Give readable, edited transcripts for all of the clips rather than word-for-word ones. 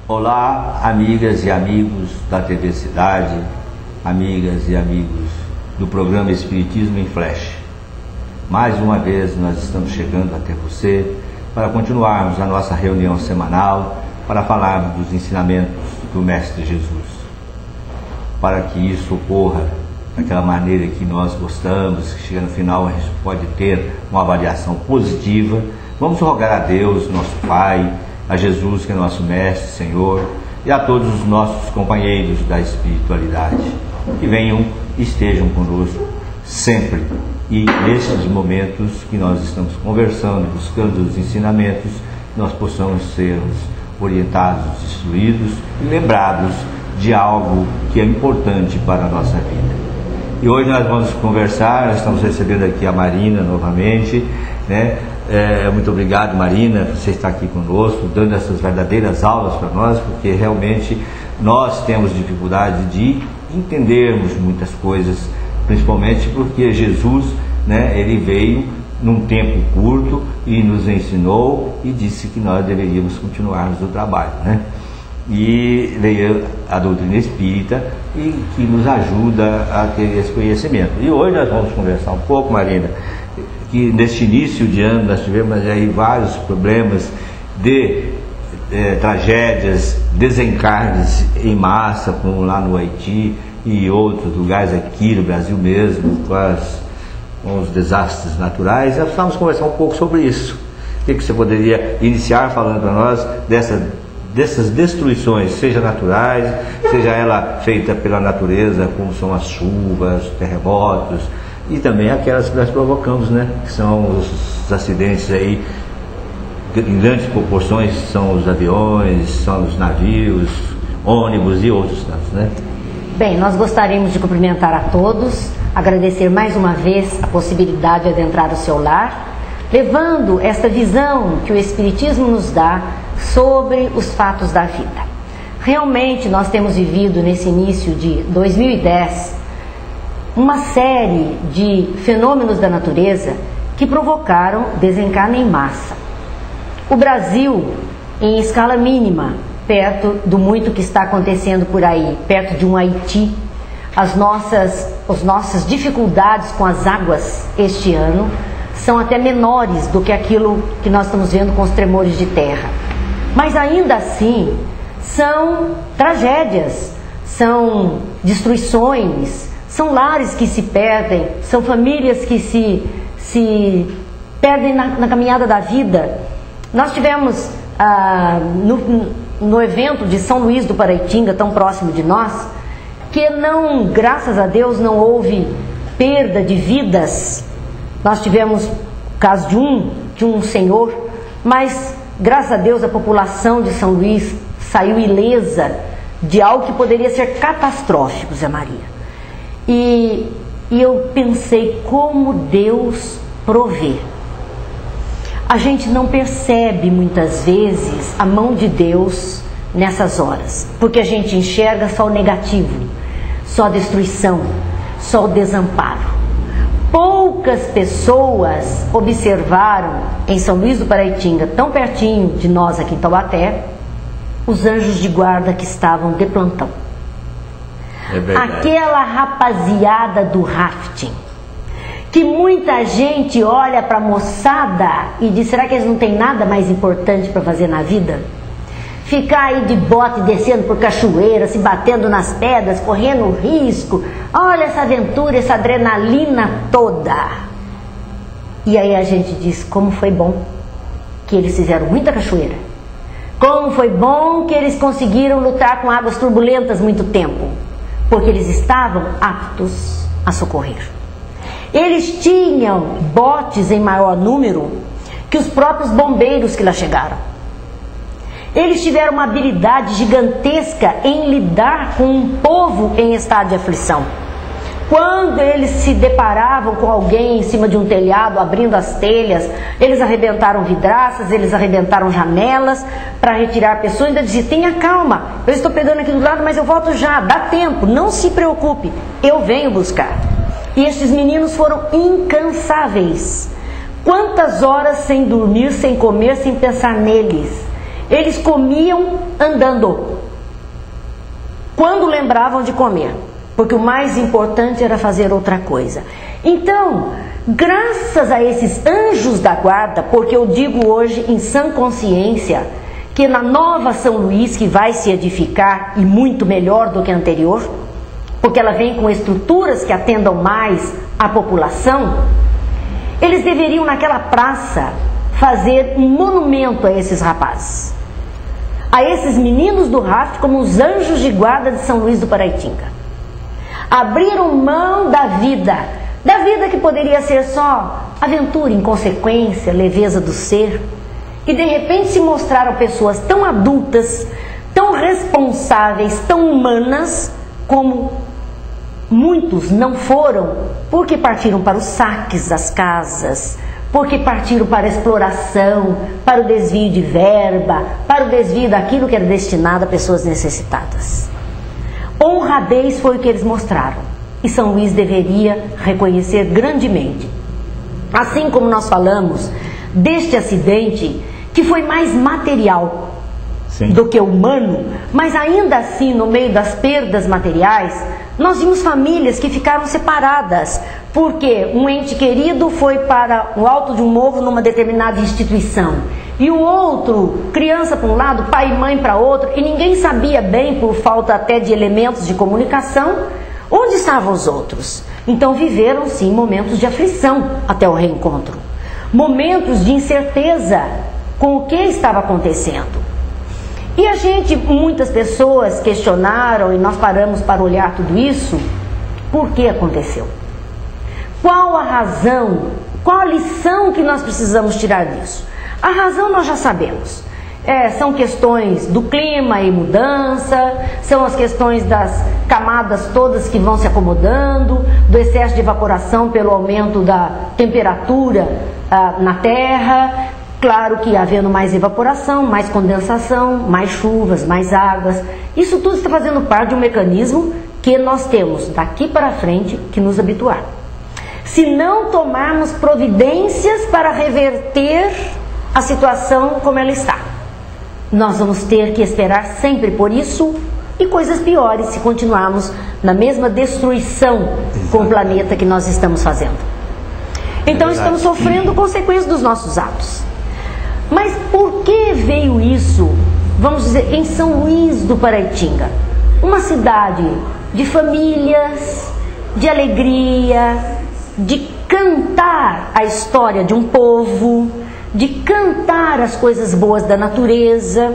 Olá, amigas e amigos da TV Cidade, amigas e amigos do programa Espiritismo em Flash. Mais uma vez nós estamos chegando até você para continuarmos a nossa reunião semanal para falarmos dos ensinamentos do Mestre Jesus. Para que isso ocorra daquela maneira que nós gostamos, que chega no final a gente pode ter uma avaliação positiva, vamos rogar a Deus, nosso Pai, a Jesus, que é nosso Mestre, Senhor, e a todos os nossos companheiros da espiritualidade, que venham e estejam conosco sempre. E nesses momentos que nós estamos conversando, buscando os ensinamentos, nós possamos ser orientados, instruídos e lembrados de algo que é importante para a nossa vida. E hoje nós vamos conversar, nós estamos recebendo aqui a Marina novamente, né? Muito obrigado, Marina, por você estar aqui conosco, dando essas verdadeiras aulas para nós, porque realmente nós temos dificuldade de entendermos muitas coisas, principalmente porque Jesus, né, ele veio num tempo curto e nos ensinou e disse que nós deveríamos continuarmos o trabalho, né? E veio a doutrina espírita e que nos ajuda a ter esse conhecimento. E hoje nós vamos conversar um pouco, Marina, que neste início de ano nós tivemos aí vários problemas de tragédias, desencarnes em massa, como lá no Haiti e outros lugares aqui no Brasil mesmo, com os desastres naturais. Nós vamos conversar um pouco sobre isso. O que você poderia iniciar falando para nós dessas destruições, seja naturais, seja ela feita pela natureza, como são as chuvas, terremotos, e também aquelas que nós provocamos, né? Que são os acidentes aí, em grandes proporções, são os aviões, são os navios, ônibus e outros tantos, né? Bem, nós gostaríamos de cumprimentar a todos, agradecer mais uma vez a possibilidade de adentrar o seu lar, levando esta visão que o Espiritismo nos dá sobre os fatos da vida. Realmente nós temos vivido nesse início de 2010 uma série de fenômenos da natureza que provocaram desencarne em massa. O Brasil, em escala mínima, perto do muito que está acontecendo por aí, perto de um Haiti, as nossas dificuldades com as águas este ano são até menores do que aquilo que nós estamos vendo com os tremores de terra. Mas ainda assim, são tragédias, são destruições, são lares que se perdem, são famílias que se perdem na caminhada da vida. Nós tivemos no evento de São Luís do Paraitinga, tão próximo de nós, que não, graças a Deus, não houve perda de vidas. Nós tivemos o caso de um senhor, mas graças a Deus a população de São Luís saiu ilesa de algo que poderia ser catastrófico, Zé Maria. E eu pensei como Deus provê. A gente não percebe muitas vezes a mão de Deus nessas horas, porque a gente enxerga só o negativo, só a destruição, só o desamparo. Poucas pessoas observaram em São Luís do Paraitinga, tão pertinho de nós aqui em Taubaté, os anjos de guarda que estavam de plantão. Aquela rapaziada do rafting, que muita gente olha para a moçada e diz: será que eles não têm nada mais importante para fazer na vida? Ficar aí de bote, descendo por cachoeira, se batendo nas pedras, correndo risco. Olha essa aventura, essa adrenalina toda. E aí a gente diz: como foi bom que eles fizeram muita cachoeira. Como foi bom que eles conseguiram lutar com águas turbulentas muito tempo. Porque eles estavam aptos a socorrer. Eles tinham botes em maior número que os próprios bombeiros que lá chegaram. Eles tiveram uma habilidade gigantesca em lidar com um povo em estado de aflição. Quando eles se deparavam com alguém em cima de um telhado, abrindo as telhas, eles arrebentaram vidraças, eles arrebentaram janelas para retirar pessoas. Ainda diziam: tenha calma, eu estou pegando aqui do lado, mas eu volto já, dá tempo, não se preocupe, eu venho buscar. E esses meninos foram incansáveis. Quantas horas sem dormir, sem comer, sem pensar neles. Eles comiam andando, quando lembravam de comer, porque o mais importante era fazer outra coisa. Então, graças a esses anjos da guarda, porque eu digo hoje em sã consciência que na nova São Luís, que vai se edificar e muito melhor do que a anterior, porque ela vem com estruturas que atendam mais a população, eles deveriam naquela praça fazer um monumento a esses rapazes, a esses meninos do raft, como os anjos de guarda de São Luís do Paraitinga. Abriram mão da vida que poderia ser só aventura, inconsequência, leveza do ser, e de repente se mostraram pessoas tão adultas, tão responsáveis, tão humanas, como muitos não foram, porque partiram para os saques das casas, porque partiram para a exploração, para o desvio de verba, para o desvio daquilo que era destinado a pessoas necessitadas. Honradez foi o que eles mostraram, e São Luís deveria reconhecer grandemente. Assim como nós falamos deste acidente, que foi mais material do que humano, mas ainda assim, no meio das perdas materiais, nós vimos famílias que ficaram separadas, porque um ente querido foi para o alto de um morro numa determinada instituição, e o outro, criança para um lado, pai e mãe para outro, e ninguém sabia bem, por falta até de elementos de comunicação, onde estavam os outros. Então viveram sim momentos de aflição até o reencontro, momentos de incerteza com o que estava acontecendo. E a gente, muitas pessoas questionaram, e nós paramos para olhar tudo isso, por que aconteceu? Qual a razão, qual a lição que nós precisamos tirar disso? A razão nós já sabemos. São questões do clima e mudança, são as questões das camadas todas que vão se acomodando, do excesso de evaporação pelo aumento da temperatura na Terra. Claro que havendo mais evaporação, mais condensação, mais chuvas, mais águas, isso tudo está fazendo parte de um mecanismo que nós temos daqui para frente que nos habituar. Se não tomarmos providências para reverter a situação como ela está, nós vamos ter que esperar sempre por isso e coisas piores se continuarmos na mesma destruição com o planeta que nós estamos fazendo. Então estamos sofrendo consequências dos nossos atos. Mas por que veio isso, vamos dizer, em São Luís do Paraitinga? Uma cidade de famílias, de alegria, de cantar a história de um povo, de cantar as coisas boas da natureza.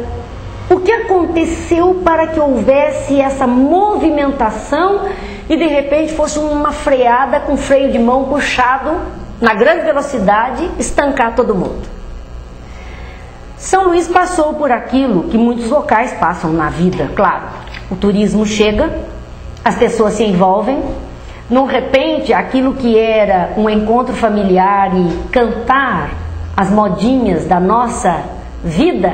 O que aconteceu para que houvesse essa movimentação e de repente fosse uma freada com freio de mão puxado na grande velocidade, estancar todo mundo? São Luís passou por aquilo que muitos locais passam na vida, claro. O turismo chega, as pessoas se envolvem, de repente aquilo que era um encontro familiar e cantar as modinhas da nossa vida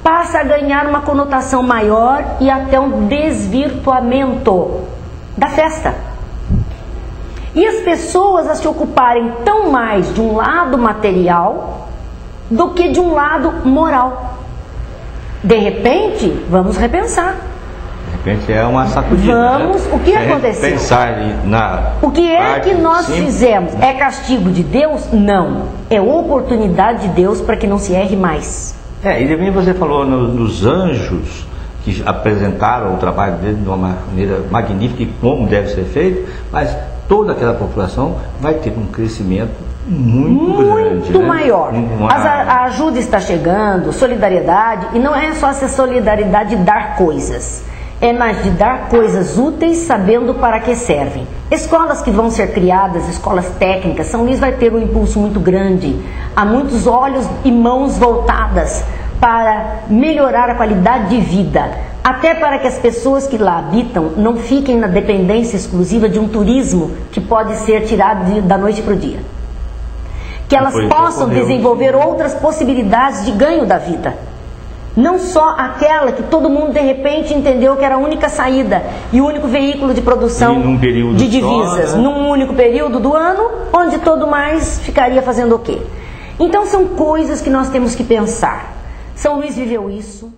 passa a ganhar uma conotação maior e até um desvirtuamento da festa. E as pessoas a se ocuparem tão mais de um lado material do que de um lado moral. De repente, vamos repensar. De repente é uma sacudida. Vamos, o que aconteceu? Pensar na o que é que nós fizemos? É castigo de Deus? Não. É oportunidade de Deus para que não se erre mais. E também você falou nos anjos que apresentaram o trabalho dele de uma maneira magnífica e como deve ser feito, mas toda aquela população vai ter um crescimento muito grande, muito maior. A ajuda está chegando, solidariedade, e não é só essa solidariedade de dar coisas, é mais de dar coisas úteis sabendo para que servem. Escolas que vão ser criadas, escolas técnicas, São Luís vai ter um impulso muito grande, há muitos olhos e mãos voltadas para melhorar a qualidade de vida, até para que as pessoas que lá habitam não fiquem na dependência exclusiva de um turismo que pode ser tirado da noite para o dia. Que elas possam desenvolver outras possibilidades de ganho da vida. Não só aquela que todo mundo de repente entendeu que era a única saída e o único veículo de produção de divisas, só, né? Num único período do ano, onde todo mais ficaria fazendo o quê? Então são coisas que nós temos que pensar. São Luís viveu isso.